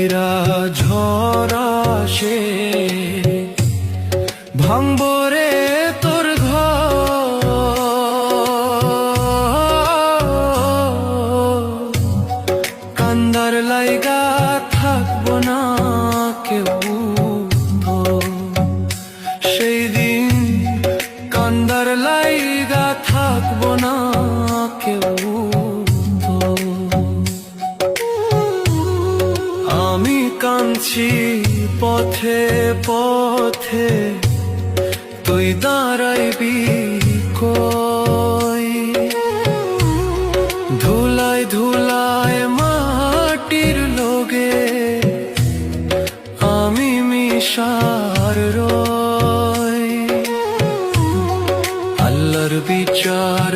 কইরা ঝড় আসে ভাঙবো রে তোর ঘর, কান্দার লাইগা থাকবো না কেউ তো, সেই দিন কান্দার লাইগা থাকবো না কেউ তো। আমি কাঁদছি পথে পথে, তুই দাঁড়াইবি কই? ধুলায় ধুলায় মাটির লোগে আমি মিশার রই। আল্লাহর বিচার